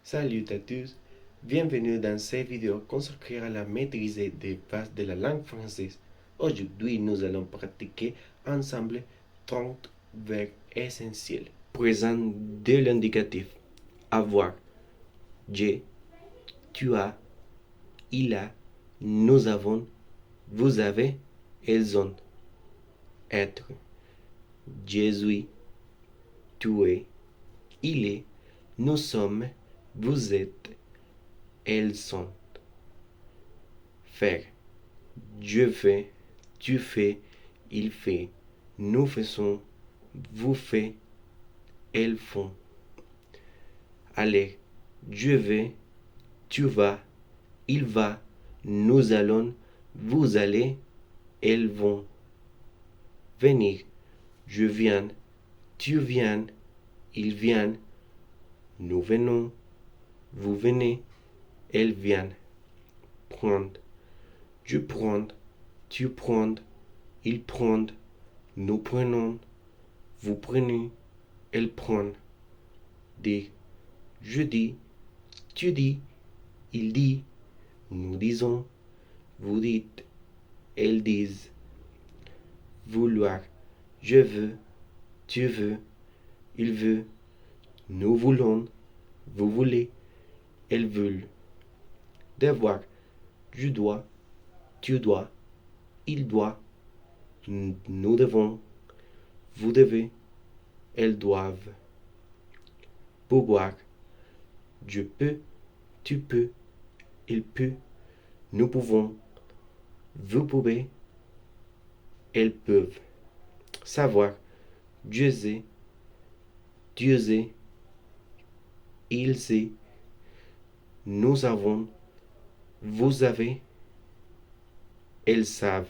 Salut à tous, bienvenue dans cette vidéo consacrée à la maîtrise des bases de la langue française. Aujourd'hui, nous allons pratiquer ensemble 30 verbes essentiels. Présent de l'indicatif. Avoir, j'ai, tu as, il a, nous avons, vous avez, elles ont. Être, je suis, tu es, il est, nous sommes, vous êtes, elles sont. Faire, je fais, tu fais, il fait, nous faisons, vous faites, elles font. Aller, je vais, tu vas, il va, nous allons, vous allez, elles vont. Venir, je viens, tu viens, ils viennent, nous venons, vous venez, elles viennent. Prendre, je prends, tu prends, ils prennent, nous prenons, vous prenez, elles prennent. Dire, je dis, tu dis, il dit, nous disons, vous dites, elles disent. Vouloir, je veux, tu veux, il veut, nous voulons, vous voulez, elles veulent. Devoir, je dois, tu dois, il doit, nous devons, vous devez, elles doivent. Pouvoir, je peux, tu peux, il peut, nous pouvons, vous pouvez, elles peuvent. Savoir, je sais, tu sais, il sait, nous avons, vous avez, elles savent.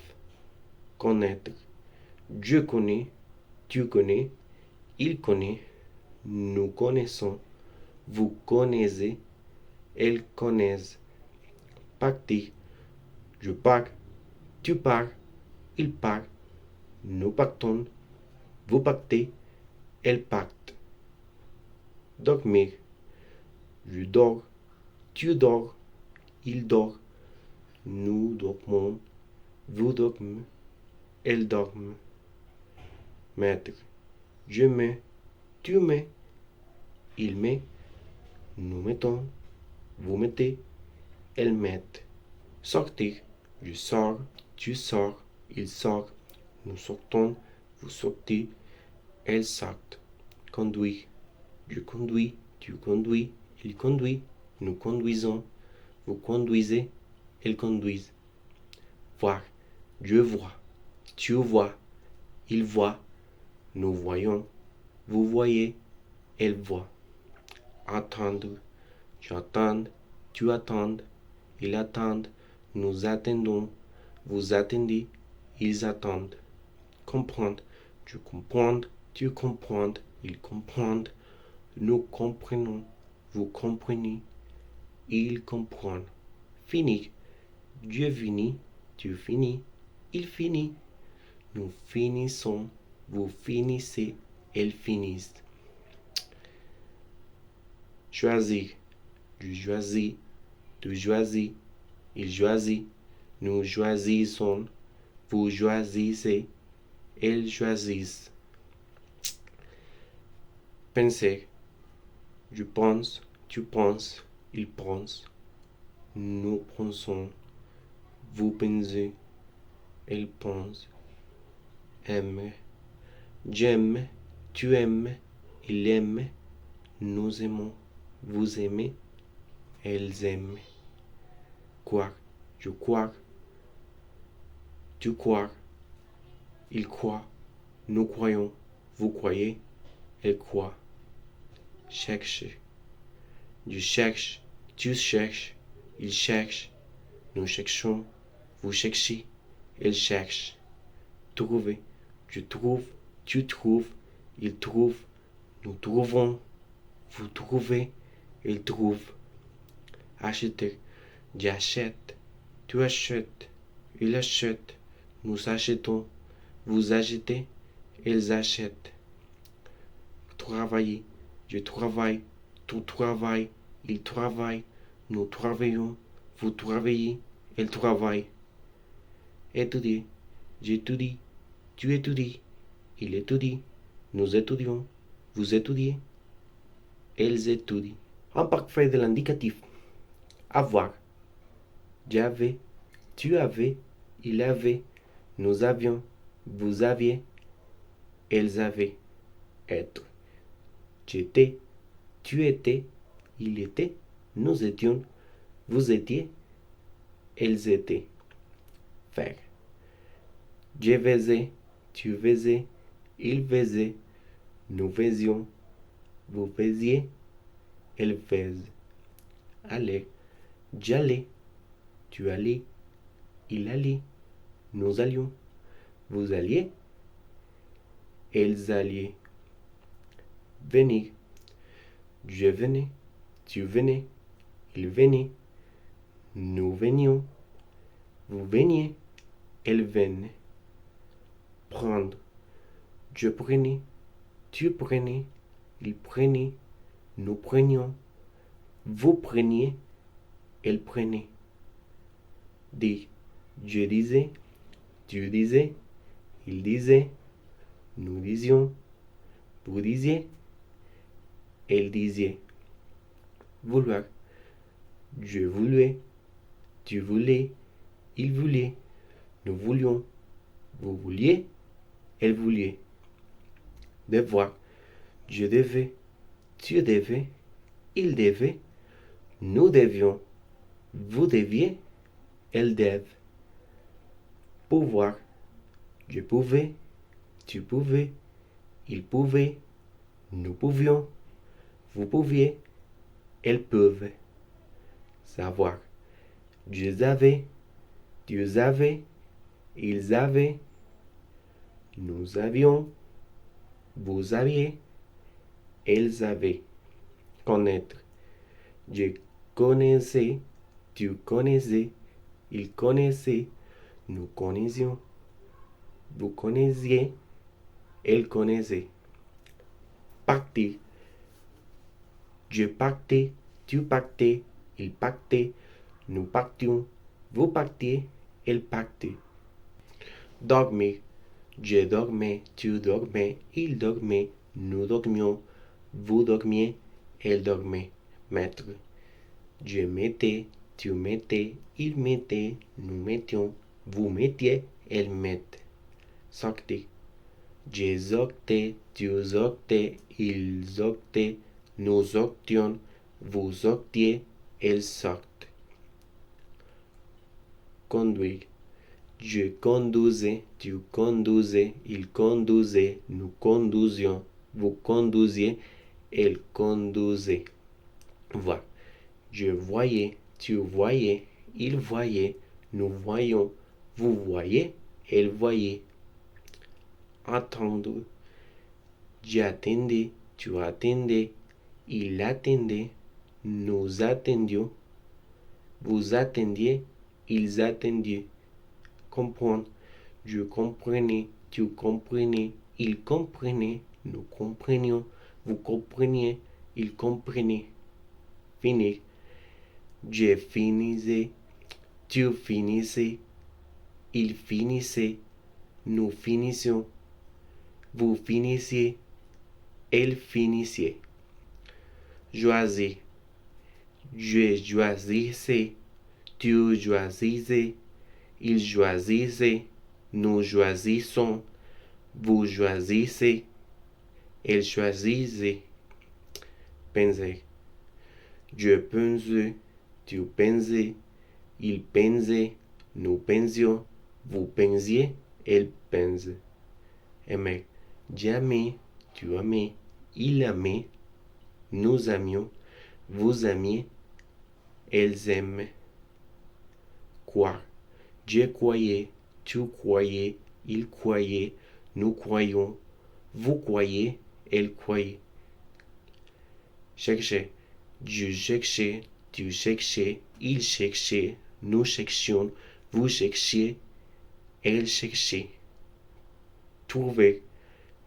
Connaître, je connais, tu connais, il connaît, nous connaissons, vous connaissez, elles connaissent. Partir, je pars, tu pars, il part, nous partons, vous partez, elles partent. Dormir, je dors, tu dors, il dort, nous dormons, vous dormez, elles dorment. Mettre, je mets, tu mets, il met, nous mettons, vous mettez, elles mettent. Sortir, je sors, tu sors, il sort, nous sortons, vous sortez, elles sortent. Conduire, je conduis, tu conduis, il conduit, nous conduisons, vous conduisez, elles conduisent. Voir, je vois, tu vois, il voit, nous voyons, vous voyez, elles voient. Attendre, j'attends, tu attends, ils attendent, nous attendons, vous attendez, ils attendent. Comprendre, je comprends, tu comprends, ils comprennent, nous comprenons, vous comprenez, ils comprennent. Finir, Dieu finit, tu finis, il finit, nous finissons, vous finissez, elles finissent. Choisir, je choisis, tu choisis, il choisit, nous choisissons, vous choisissez, elles choisissent. Penser, je pense, tu penses, il pense, nous pensons, vous pensez, elle pense. Aimer, j'aime, tu aimes, il aime, nous aimons, vous aimez, elles aiment. Croire, je crois, tu crois, il croit, nous croyons, vous croyez, elle croit. Chercher, je cherche, tu cherches, il cherche, nous cherchons, vous cherchez, elle cherche. Trouver, je trouve, tu trouves, il trouve, nous trouvons, vous trouvez, il trouve. Acheter, j'achète, tu achètes, il achète, nous achetons, vous achetez, ils achètent. Travailler, je travaille, tu travailles, il travaille, nous travaillons, vous travaillez, elle travaille. Étudier, j'étudie, tu étudies, il étudie, nous étudions, vous étudiez, elles étudient. Imparfait de l'indicatif. Avoir. J'avais, tu avais, il avait, nous avions, vous aviez, elles avaient. Être. J'étais, tu étais, il était, nous étions, vous étiez, elles étaient. Faire. Je faisais, tu faisais, il faisait, nous faisions, vous faisiez, elles faisaient. Aller. J'allais, tu allais, il allait, nous allions, vous alliez, elles alliez. Venir. Je venais, tu venais, il venait, nous venions, vous veniez, elles venaient. Prendre. Je prenais, tu prenais, il prenait, nous prenions, vous preniez, elles prenaient. Dire. Je disais, tu disais, il disait, nous disions, vous disiez, elle disait. Vouloir. Je voulais, tu voulais, il voulait, nous voulions, vous vouliez, elle voulait. Devoir. Je devais, tu devais, il devait, nous devions, vous deviez, elles devent. Pouvoir. Je pouvais, tu pouvais, il pouvait, nous pouvions, vous pouviez, elles peuvent. Savoir. Je avais, tu avais, ils avaient, nous avions, vous aviez, elles avaient. Connaître. Je connaissais, tu connaissais, il connaissait, nous connaissions, vous connaissiez, elle connaissait. Partir. Je partais, tu partais, il partait, nous partions, vous partiez, elle partait. Dormir. Je dormais, tu dormais, il dormait, nous dormions, vous dormiez, elle dormait. Mettre. Je mettais, tu mettais, il mettait, nous mettions, vous mettiez, elle mettait. Sortir. Je octais, tu octais, ils octaient, nous octions, vous octiez, elles sortent. Conduire. Je conduisais, tu conduisais, il conduisait, nous conduisions, vous conduisiez, elle conduisait. Voir. Je voyais, tu voyais, il voyait, nous voyions, vous voyez, elle voyait. Attendre. J'attendais, tu attendais, il attendait, nous attendions, vous attendiez, ils attendiez. Comprendre. Je comprenais, tu comprenais, il comprenait, nous comprenions, vous compreniez, il comprenait. Finir. Je finissais, tu finissais, il finissait, nous finissions, vous finissiez, elle finissait. Choisir. Je choisissais, tu choisissais, il choisissait, nous choisissons, vous choisissez, elle choisissait. Penser. Je pensais, tu pensais, il pensait, nous pensions, vous pensiez, elle pense. Aimer. J'aimais, tu aimais, il aimait, nous aimions, vous aimiez, elles aimaient. Croire. Je croyais, tu croyais, il croyait, nous croyons, vous croyez, elle croyait. Chercher. Je cherchais, tu cherchais, il cherchait, nous cherchions, vous cherchiez, elle cherchait. Trouver.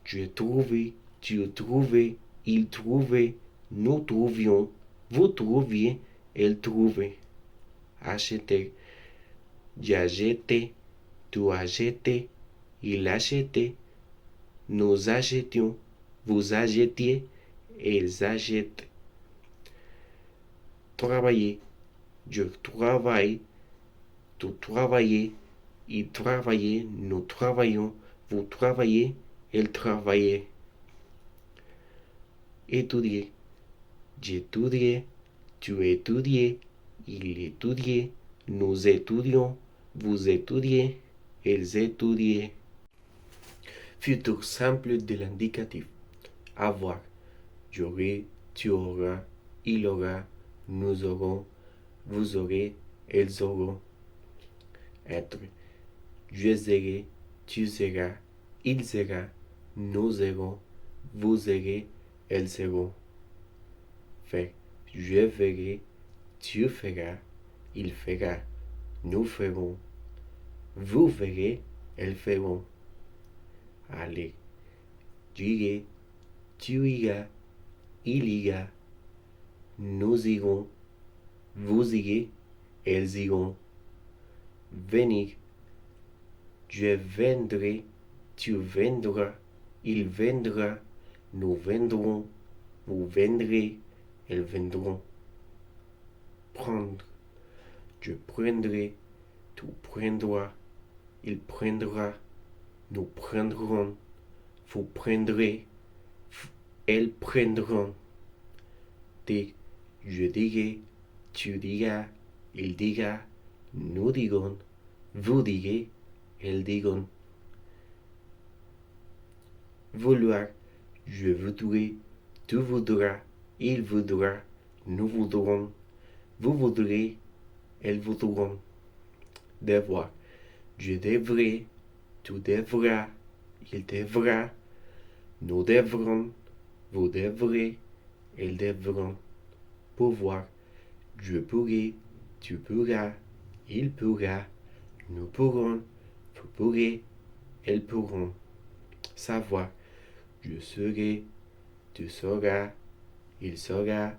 Je trouvais, tu trouvais, il trouvait, nous trouvions, Vous trouviez, elle trouvait. Acheter. J'achète, tu achètes, il achetait, nous achetions, vous achetiez, ils achètent. Travailler. Je travaille, tu travaillais, il travaillait, nous travaillons, vous travaillez, elle travaillait. Étudier. J'étudiais, tu étudiais, il étudiait, nous étudions, vous étudiez, ils étudiaient. Futur simple de l'indicatif. Avoir. J'aurai, tu auras, il aura, nous aurons, vous aurez, elles auront. Être. Je serai, tu seras, il sera, nous serons, vous serez, elles seront. Faire. Je ferai, tu feras, il fera, nous ferons, vous verrez, elles feront. Aller. J'irai, tu iras, il ira, nous irons, vous irez, elles iront. Venir. Je viendrai, tu viendras, il viendra, nous viendrons, vous viendrez, elles viendront. Prendre. Je prendrai, tu prendras, il prendra, nous prendrons, vous prendrez, elles prendront. Dire. Je dirai, tu diras, il dira, nous dirons, vous direz, elles diront. Vouloir. Je voudrais, tu voudras, il voudra, nous voudrons, vous voudrez, elles voudront. Devoir. Je devrais, tu devras, il devra, nous devrons, vous devrez, elles devront. Pouvoir. Je pourrai, tu pourras, il pourra, nous pourrons, vous pourrez, elles pourront. Savoir. Je serai, tu sauras, il saura,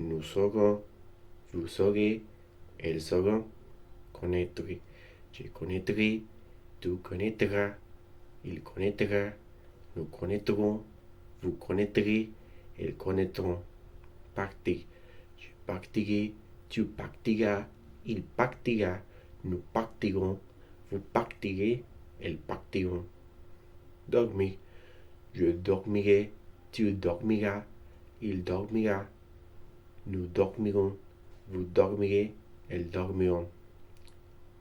nous saurons, vous saurez, elles sauront. Connaître. Je connaîtrai, tu connaîtras, il connaîtra, nous connaîtrons, vous connaîtrez, elles connaîtront. Partir. Je partirai, tu partiras, il partira, nous partirons, vous partirez, elles partiront. Dormir. Je dormirai, tu dormiras, il dormira, nous dormirons, vous dormirez, elles dormiront.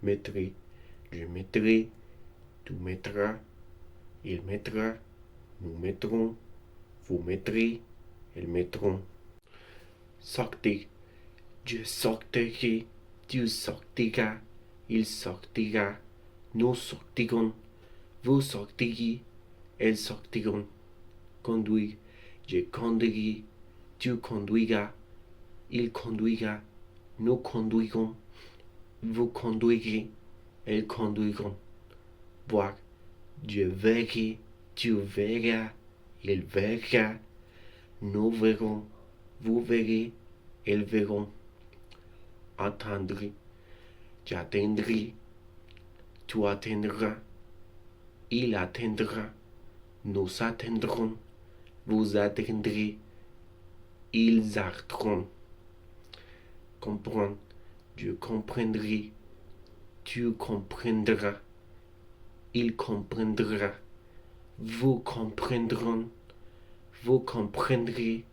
Mettre. Je mettrai, tu mettras, il mettra, nous mettrons, vous mettrez, elles mettront. Sortir. Je sortirai, tu sortiras, il sortira, nous sortirons, vous sortirez, elles sortiront. Conduire. Je conduirai, tu conduiras, il conduira, nous conduirons, vous conduirez, elles conduiront. Voir. Je verrai, tu verras, il verra, nous verrons, vous verrez, elles verront. Attendre. J'attendrai, tu attendras, il attendra, nous attendrons, vous attendrez, ils attendront. Comprendre. Je comprendrai, tu comprendras, il comprendra, vous comprendront, vous comprendrez,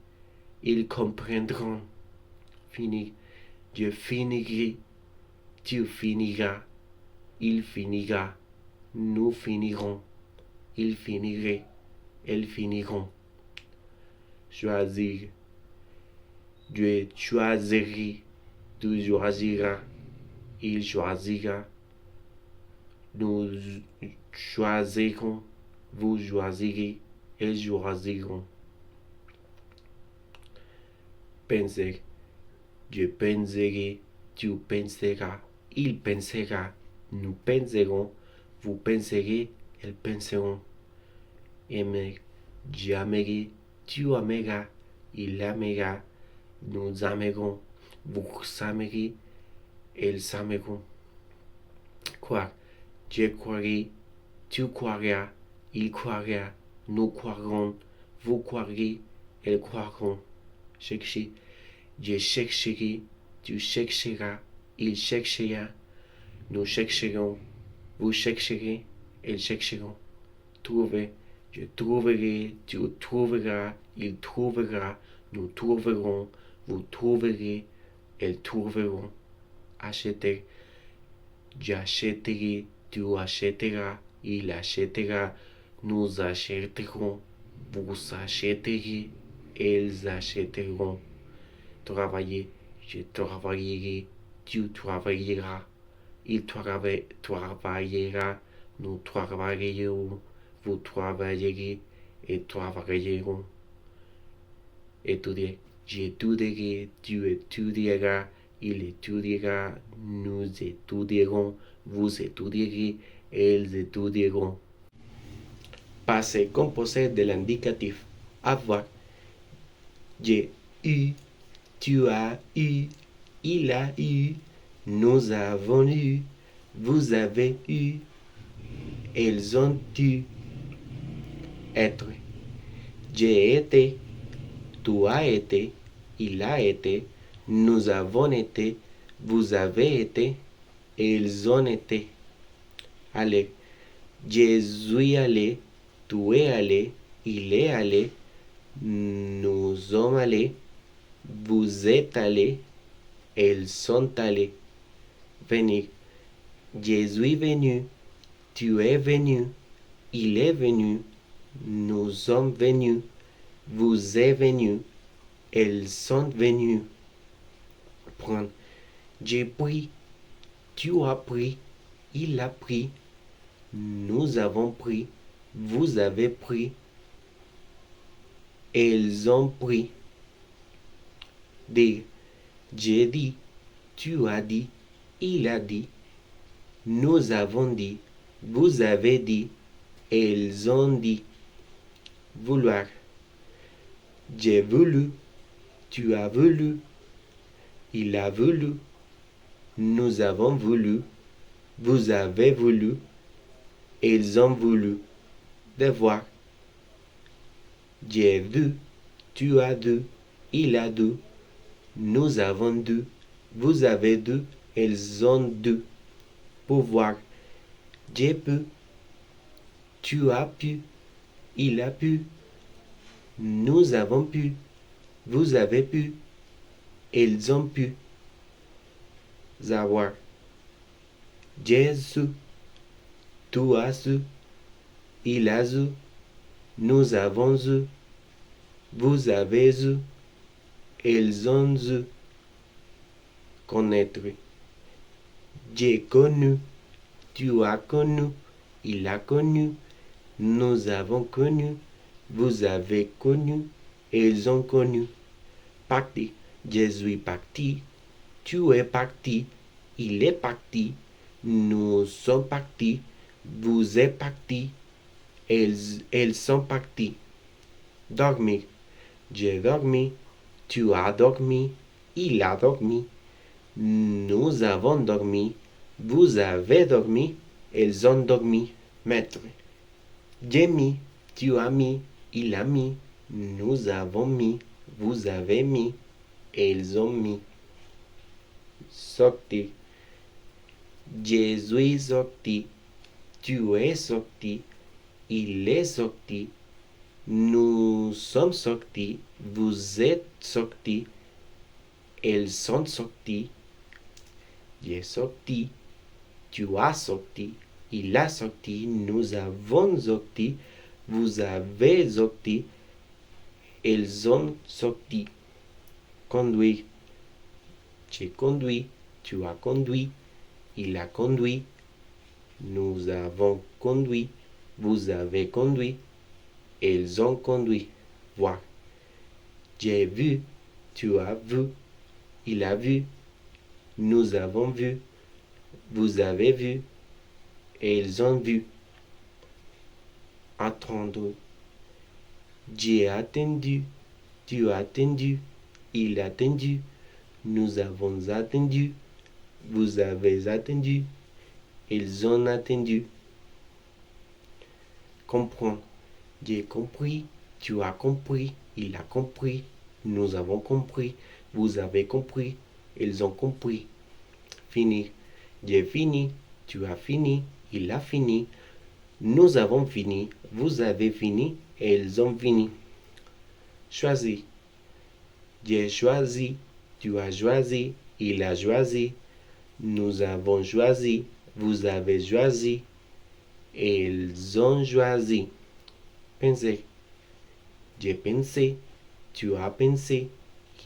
ils comprendront. Finir. Je finirai, tu finiras, il finira, nous finirons, il finirait, elles finiront. Choisir. Je choisirai, tu choisiras, il choisira, nous choisirons, vous choisirez, elles choisiront. Penser. Je penserai, tu penseras, il pensera, nous penserons, vous penserez, elles penseront. Aimer. J'aimerai, tu aimeras, il aimera, nous aimerons, vous s'aimerez, elles s'aimeront. Croire, je croirai, tu croiras, il croira, nous croirons, vous croirez, elles croiront. Chercher, je chercherai, tu chercheras, il cherchera, nous chercherons, vous chercherez, elles chercheront. Trouver, je trouverai, tu trouveras, il trouvera, nous trouverons, vous trouverez, elles trouveront. Acheter, j'achèterai, tu achèteras, il achètera, nous achèterons, vous achèterez, elles achèteront. Travailler, je travaillerai, tu travailleras, il travaillera, nous travaillerons, vous travaillerez et travailleront. Étudier, j'étudierai, tu étudieras, il étudiera, nous étudierons, vous étudierez, elles étudieront. Passé composé de l'indicatif. Avoir. J'ai eu, tu as eu, il a eu, nous avons eu, vous avez eu, elles ont eu. Être. J'ai été, tu as été, il a été, nous avons été, vous avez été, ils ont été. Aller. Je suis allé, tu es allé, il est allé, nous sommes allés, vous êtes allés, ils sont allés. Venir. Je suis venu, tu es venu, il est venu, nous sommes venus, vous êtes venus, ils sont venus. Prendre. J'ai pris, tu as pris, il a pris, nous avons pris, vous avez pris, ils ont pris. Dire. J'ai dit, tu as dit, il a dit, nous avons dit, vous avez dit, ils ont dit. Vouloir. J'ai voulu, tu as voulu, il a voulu, nous avons voulu, vous avez voulu, ils ont voulu. Devoir. J'ai vu, tu as dû, il a dû, nous avons dû, vous avez dû, ils ont dû. Pouvoir. J'ai pu, tu as pu, il a pu, nous avons pu, vous avez pu, ils ont pu. Avoir. J'ai su, tu as su, il a su, nous avons eu, vous avez eu, ils ont eu. Connaître. J'ai connu, tu as connu, il a connu, nous avons connu, vous avez connu, ils ont connu. Parti. Je suis parti, tu es parti, il est parti, nous sommes partis, vous êtes partis, elles sont partis. Dormir. J'ai dormi, tu as dormi, il a dormi, nous avons dormi, vous avez dormi, elles ont dormi. Mettre. J'ai mis, tu as mis, il a mis, nous avons mis, vous avez mis, elles ont mis. Sortir. Je suis sorti, tu es sorti, il est sorti, nous sommes sortis, vous êtes sortis, elles sont sorties. J'ai sorti, tu as sorti, il a sorti, nous avons sorti, vous avez sorti, elles ont sorti. Conduire. J'ai conduit, tu as conduit, il a conduit, nous avons conduit, vous avez conduit, ils ont conduit. Voir. J'ai vu, tu as vu, il a vu, nous avons vu, vous avez vu, ils ont vu. Attendre. J'ai attendu, tu as attendu, il a attendu, nous avons attendu, vous avez attendu, ils ont attendu. Comprendre. J'ai compris, tu as compris, il a compris, nous avons compris, vous avez compris, ils ont compris. Finir. J'ai fini, tu as fini, il a fini, nous avons fini, vous avez fini, et ils ont fini. Choisi. J'ai choisi, tu as choisi, il a choisi, nous avons choisi, vous avez choisi, et ils ont choisi. Penser. J'ai pensé, tu as pensé,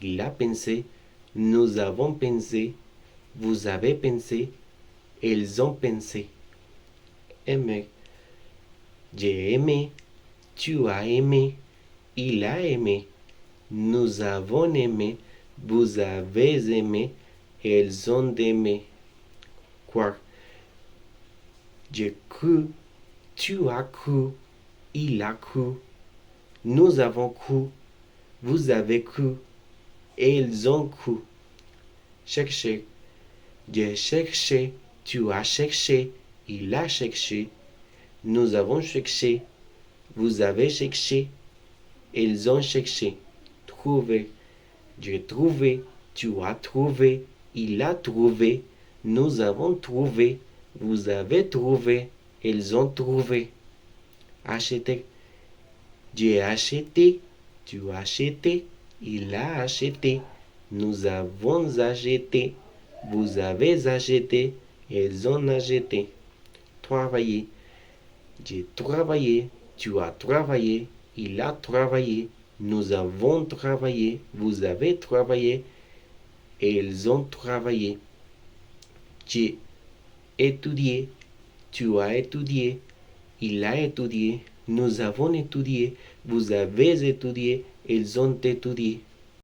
il a pensé, nous avons pensé, vous avez pensé, ils ont pensé. Aimer. J'ai aimé, tu as aimé, il a aimé, nous avons aimé, vous avez aimé, ils ont aimé. Croire. J'ai cru, tu as cru, il a cru, nous avons cru, vous avez cru, et ils ont cru. Chercher. J'ai cherché, tu as cherché, il a cherché, nous avons cherché, vous avez cherché, ils ont cherché. Trouver. J'ai trouvé, tu as trouvé, il a trouvé, nous avons trouvé, vous avez trouvé, ils ont trouvé. Acheter. J'ai acheté, tu as acheté, il a acheté, nous avons acheté, vous avez acheté, ils ont acheté. Travailler. J'ai travaillé, tu as travaillé, il a travaillé, nous avons travaillé, vous avez travaillé, et ils ont travaillé. J'ai étudié, tu as étudié, il a étudié, nous avons étudié, vous avez étudié, ils ont étudié.